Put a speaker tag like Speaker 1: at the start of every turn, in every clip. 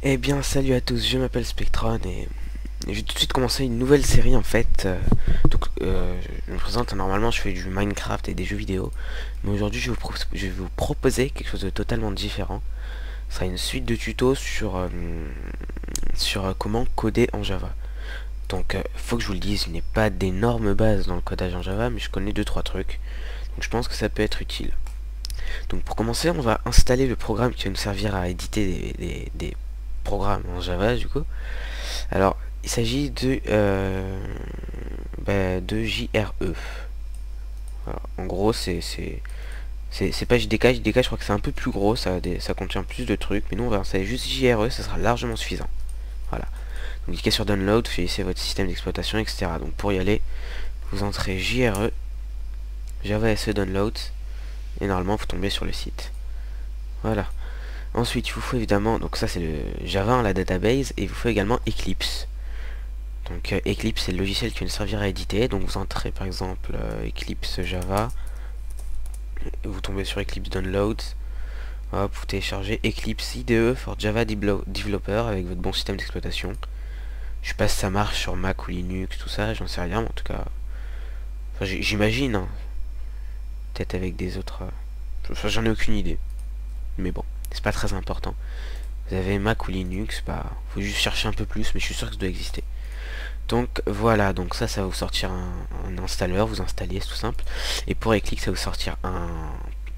Speaker 1: Eh bien salut à tous, je m'appelle Spectron et je vais tout de suite commencer une nouvelle série en fait. Je me présente, normalement je fais du Minecraft et des jeux vidéo. Mais aujourd'hui je vais vous proposer quelque chose de totalement différent. Ce sera une suite de tutos sur comment coder en Java. Donc faut que je vous le dise, je n'ai pas d'énormes bases dans le codage en Java, mais je connais deux trois trucs. Donc je pense que ça peut être utile. Donc pour commencer, on va installer le programme qui va nous servir à éditer des programmes en Java du coup. Alors, il s'agit de JRE. Alors, en gros, c'est pas JDK. JDK, je crois que c'est un peu plus gros, ça contient plus de trucs. Mais nous, on va installer juste JRE, ça sera largement suffisant. Voilà. Donc, cliquez sur Download, choisissez votre système d'exploitation, etc. Donc, pour y aller, vous entrez JRE, Java SE Download, et normalement, vous tombez sur le site. Voilà. Ensuite, il vous faut évidemment, donc ça c'est le Java, la database, et il vous faut également Eclipse. Donc Eclipse c'est le logiciel qui va nous servir à éditer. Donc vous entrez par exemple Eclipse Java, et vous tombez sur Eclipse Download. Hop, vous téléchargez Eclipse IDE for Java Developer avec votre bon système d'exploitation. Je sais pas si ça marche sur Mac ou Linux, tout ça, j'en sais rien, mais en tout cas, enfin, j'imagine, hein. Peut-être avec des autres. Enfin, j'en ai aucune idée. Mais bon, c'est pas très important. Vous avez Mac ou Linux, bah, faut juste chercher un peu plus, mais je suis sûr que ça doit exister. Donc voilà, donc ça va vous sortir un installeur, vous installez, c'est tout simple. Et pour Eclipse, ça va vous sortir un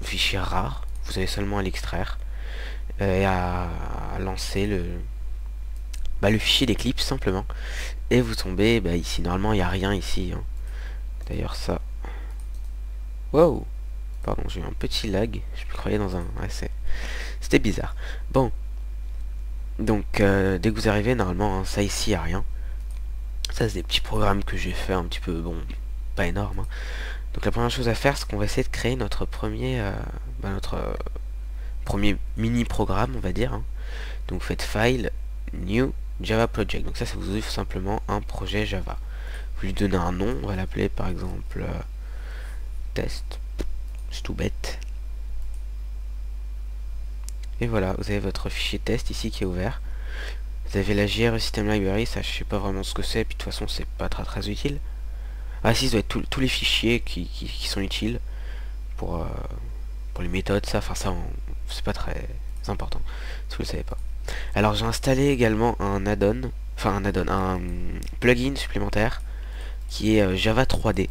Speaker 1: fichier rare. Vous avez seulement à l'extraire et à lancer le fichier d'Eclipse simplement. Et vous tombez ici. Normalement, il n'y a rien ici, hein. D'ailleurs, ça. Wow! Pardon, j'ai eu un petit lag. Je me croyais dans un. Ouais, c'était bizarre. Bon. Donc, dès que vous arrivez, normalement, hein, ça ici, il n'y a rien. Ça, c'est des petits programmes que j'ai fait un petit peu, bon, pas énorme, hein. Donc la première chose à faire, c'est qu'on va essayer de créer notre premier mini programme, on va dire, hein. Donc vous faites File, New, Java Project. Donc ça vous ouvre simplement un projet Java. Vous lui donnez un nom, on va l'appeler par exemple test. C'est tout bête. Et voilà, vous avez votre fichier test ici qui est ouvert. Vous avez la JRE System Library, ça je sais pas vraiment ce que c'est, puis de toute façon c'est pas très utile. Ah si, ça doit être tous les fichiers qui sont utiles pour les méthodes, ça, enfin ça, c'est pas très important, si vous le savez pas. Alors j'ai installé également un add-on, un plugin supplémentaire qui est Java 3D.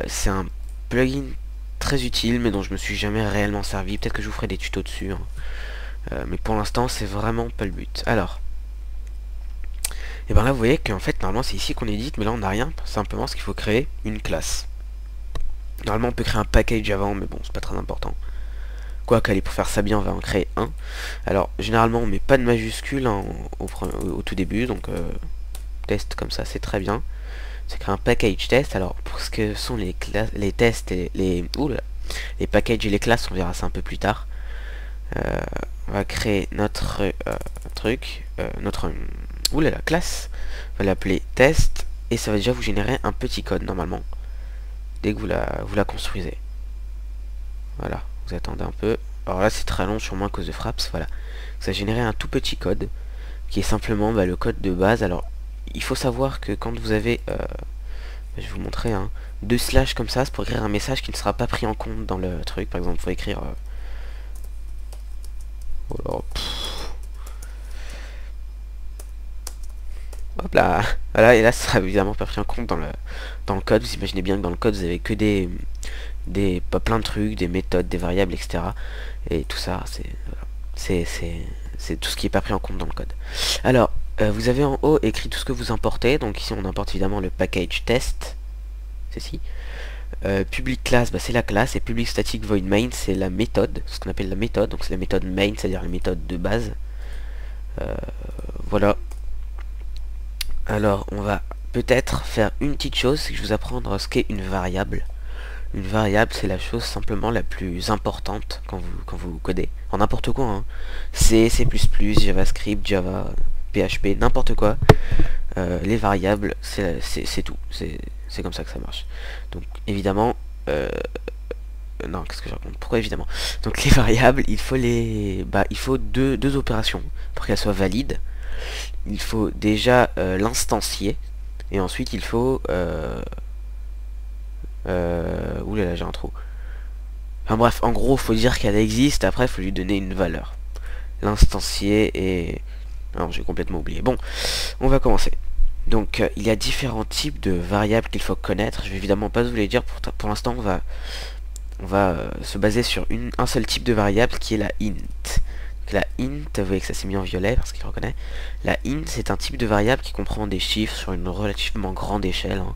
Speaker 1: C'est un plugin très utile, mais dont je me suis jamais réellement servi. Peut-être que je vous ferai des tutos dessus, hein. Mais pour l'instant, c'est vraiment pas le but. Alors, et bien là, vous voyez qu'en fait, normalement, c'est ici qu'on édite, mais là, on n'a rien, simplement parce qu'il faut créer une classe. Normalement, on peut créer un package avant, mais bon, c'est pas très important. Quoique, allez, pour faire ça bien, on va en créer un. Alors, généralement, on met pas de majuscule, hein, au tout début, donc test comme ça, c'est très bien. C'est créer un package test. Alors, pour ce que sont les tests et les packages et les classes, on verra ça un peu plus tard. On va créer notre classe. On va l'appeler test, et ça va déjà vous générer un petit code, normalement, dès que vous la construisez. Voilà, vous attendez un peu. Alors là c'est très long, sûrement à cause de Fraps. Voilà, ça a généré un tout petit code qui est simplement le code de base. Alors il faut savoir que quand vous avez je vais vous montrer, hein, deux slash comme ça, c'est pour écrire un message qui ne sera pas pris en compte dans le truc. Par exemple, il faut écrire hop là, voilà, et là ça sera évidemment pas pris en compte dans le code. Vous imaginez bien que dans le code vous avez que pas plein de trucs, des méthodes, des variables, etc. Et tout ça, c'est tout ce qui est pas pris en compte dans le code. Alors, vous avez en haut écrit tout ce que vous importez. Donc ici on importe évidemment le package test, ceci. Public class, c'est la classe, et public static void main, c'est la méthode, ce qu'on appelle la méthode. Donc c'est la méthode main, c'est-à-dire la méthode de base. Voilà. Alors on va peut-être faire une petite chose, c'est que je vais vous apprendre ce qu'est une variable. Une variable, c'est la chose simplement la plus importante quand vous codez. En n'importe quoi, hein. C, C++, JavaScript, Java, PHP, n'importe quoi. Les variables, c'est tout. C'est comme ça que ça marche. Donc évidemment, non, qu'est-ce que je raconte? Pourquoi évidemment? Donc les variables, il faut il faut deux opérations pour qu'elles soient valides. Il faut déjà l'instancier, et ensuite il faut oulala, j'ai un trou. Enfin bref, en gros, faut dire qu'elle existe. Après, faut lui donner une valeur. L'instancier et... Alors, j'ai complètement oublié. Bon, on va commencer. Donc, il y a différents types de variables qu'il faut connaître. Je vais évidemment pas vous les dire. Pour l'instant, on va se baser sur un seul type de variable qui est la int. Donc, la int, vous voyez que ça s'est mis en violet parce qu'il reconnaît. La int, c'est un type de variable qui comprend des chiffres sur une relativement grande échelle. Hein.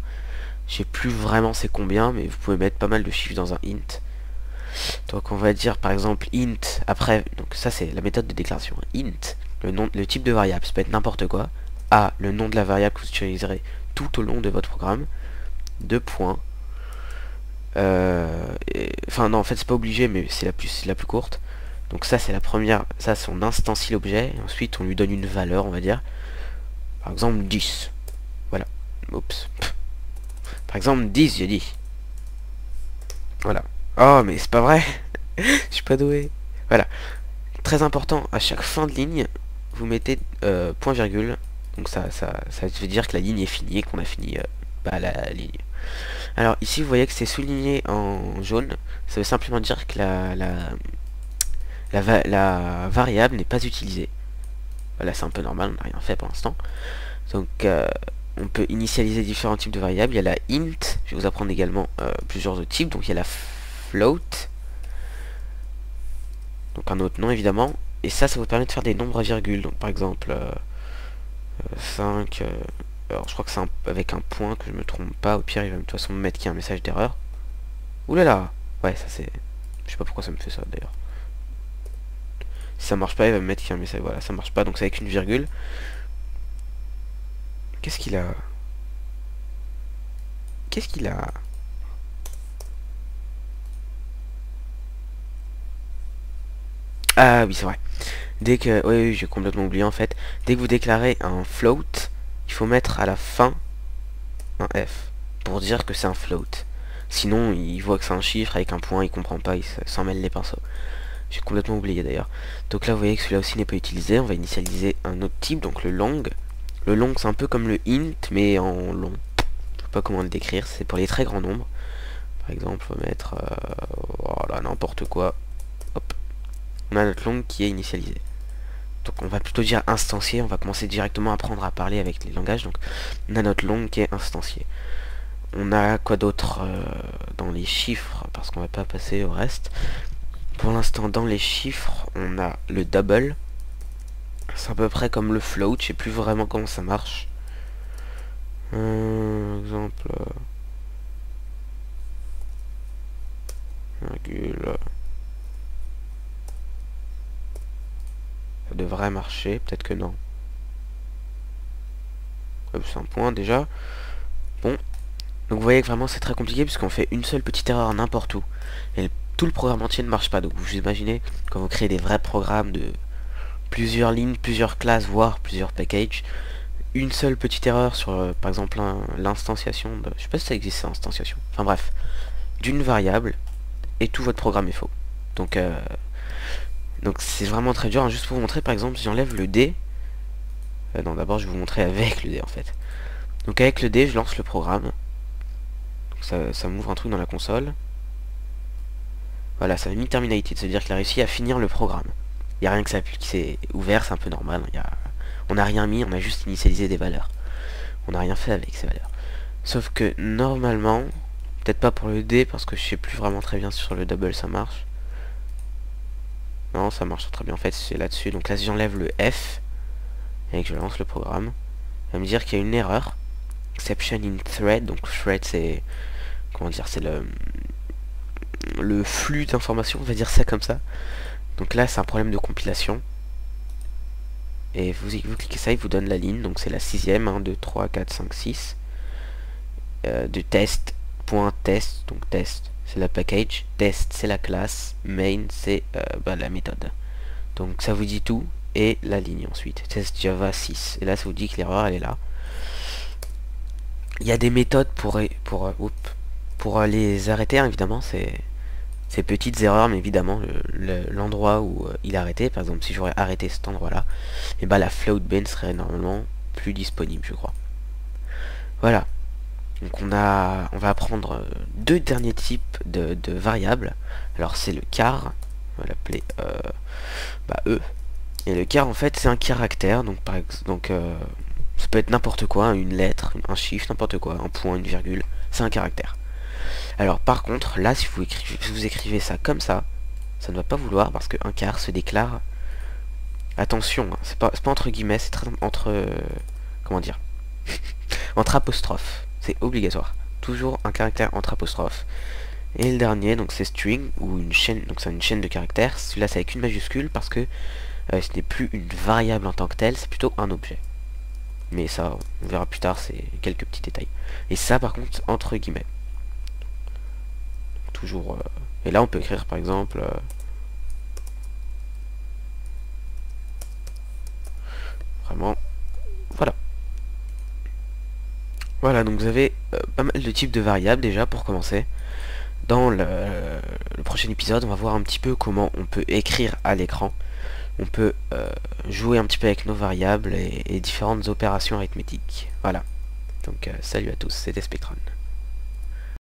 Speaker 1: Je sais plus vraiment c'est combien, mais vous pouvez mettre pas mal de chiffres dans un int. Donc on va dire par exemple int, après, donc ça c'est la méthode de déclaration. Int, le type de variable, ça peut être n'importe quoi. A, le nom de la variable que vous utiliserez tout au long de votre programme. Deux points. Enfin non, en fait c'est pas obligé, mais c'est la plus courte. Donc ça c'est la première, ça c'est on instancie l'objet, et ensuite on lui donne une valeur, on va dire. Par exemple 10. Voilà. Oups. Par exemple 10, j'ai dit. Voilà. Oh mais c'est pas vrai. Je suis pas doué. Voilà. Très important, à chaque fin de ligne, vous mettez point virgule. Donc ça veut dire que la ligne est finie et qu'on a fini la ligne. Alors ici vous voyez que c'est souligné en jaune. Ça veut simplement dire que la variable n'est pas utilisée. Voilà, c'est un peu normal, on n'a rien fait pour l'instant. Donc on peut initialiser différents types de variables. Il y a la int, je vais vous apprendre également plusieurs autres types. Donc il y a la float, donc un autre nom évidemment, et ça vous permet de faire des nombres à virgule. Donc par exemple 5, alors je crois que c'est avec un point, que je me trompe pas. Au pire il va de toute façon me mettre qu'il y a un message d'erreur. Oulala, ouais, ça c'est, je sais pas pourquoi ça me fait ça d'ailleurs. Si ça marche pas, il va me mettre qu'il y a un message. Voilà, ça marche pas, donc c'est avec une virgule. Qu'est-ce qu'il a? Qu'est-ce qu'il a? Ah oui, c'est vrai. Dès que... Oui, j'ai complètement oublié en fait. Dès que vous déclarez un float, il faut mettre à la fin un F pour dire que c'est un float. Sinon, il voit que c'est un chiffre avec un point, il comprend pas, il s'en mêle les pinceaux. J'ai complètement oublié d'ailleurs. Donc là, vous voyez que celui-là aussi n'est pas utilisé. On va initialiser un autre type, donc le long. Le long, c'est un peu comme le int, mais en long. Je sais pas comment le décrire, c'est pour les très grands nombres. Par exemple, on va mettre... voilà, n'importe quoi. Hop. On a notre long qui est initialisé. Donc on va plutôt dire instancié, on va commencer directement à apprendre à parler avec les langages. Donc on a notre long qui est instancié. On a quoi d'autre dans les chiffres, parce qu'on va pas passer au reste. Pour l'instant dans les chiffres, on a le double. C'est à peu près comme le float, je sais plus vraiment comment ça marche. Exemple... virgule... Ça devrait marcher, peut-être que non. C'est un point déjà. Bon. Donc vous voyez que vraiment c'est très compliqué puisqu'on fait une seule petite erreur n'importe où. Et tout le programme entier ne marche pas. Donc vous imaginez quand vous créez des vrais programmes de plusieurs lignes, plusieurs classes, voire plusieurs packages. Une seule petite erreur sur par exemple l'instanciation de... Je sais pas si ça existe ça, instanciation. Enfin bref. D'une variable. Et tout votre programme est faux. Donc c'est vraiment très dur, hein. Juste pour vous montrer par exemple si j'enlève le D. Non, d'abord je vais vous montrer avec le D en fait. Donc avec le D je lance le programme. Donc ça m'ouvre un truc dans la console. Voilà, ça m'a mis terminated, c'est-à-dire qu'il a réussi à finir le programme. Il n'y a rien que ça qui s'est ouvert, c'est un peu normal. On n'a rien mis, on a juste initialisé des valeurs. On n'a rien fait avec ces valeurs. Sauf que normalement, peut-être pas pour le D parce que je sais plus vraiment très bien si sur le double ça marche. Non, ça marche très bien en fait, c'est là-dessus. Donc là, si j'enlève le F et que je lance le programme, il va me dire qu'il y a une erreur. Exception in thread. Donc thread, c'est... Comment dire? C'est le flux d'informations, on va dire ça comme ça. Donc là, c'est un problème de compilation. Et vous cliquez ça, il vous donne la ligne. Donc c'est la 6ème, 1, 2, 3, 4, 5, 6. De test.test. Donc test, c'est la package, test c'est la classe, main c'est la méthode. Donc ça vous dit tout, et la ligne ensuite, test Java 6. Et là ça vous dit que l'erreur elle est là. Il y a des méthodes pour les arrêter, hein, évidemment, c'est ces petites erreurs, mais évidemment l'endroit où il est arrêté, par exemple si j'aurais arrêté cet endroit là, et bah la float bin serait normalement plus disponible, je crois. Voilà. Donc on va apprendre deux derniers types de variables. Alors c'est le char, on va l'appeler E. Et le char en fait c'est un caractère, donc par exemple ça peut être n'importe quoi, une lettre, un chiffre, n'importe quoi, un point, une virgule, c'est un caractère. Alors par contre là si vous écrivez ça comme ça ne va pas vouloir parce qu'un char se déclare, attention, hein, c'est pas entre guillemets, c'est entre comment dire, entre apostrophes, c'est obligatoire. Toujours un caractère entre apostrophes. Et le dernier, donc c'est string, ou une chaîne, donc c'est une chaîne de caractères. Celui-là c'est avec une majuscule parce que ce n'est plus une variable en tant que telle, c'est plutôt un objet. Mais ça, on verra plus tard, c'est quelques petits détails. Et ça par contre, entre guillemets. Toujours... et là on peut écrire par exemple... vraiment... Voilà. Voilà, donc vous avez pas mal de types de variables déjà pour commencer. Dans le prochain épisode, on va voir un petit peu comment on peut écrire à l'écran. On peut jouer un petit peu avec nos variables et différentes opérations arithmétiques. Voilà. Donc salut à tous, c'était Spectron.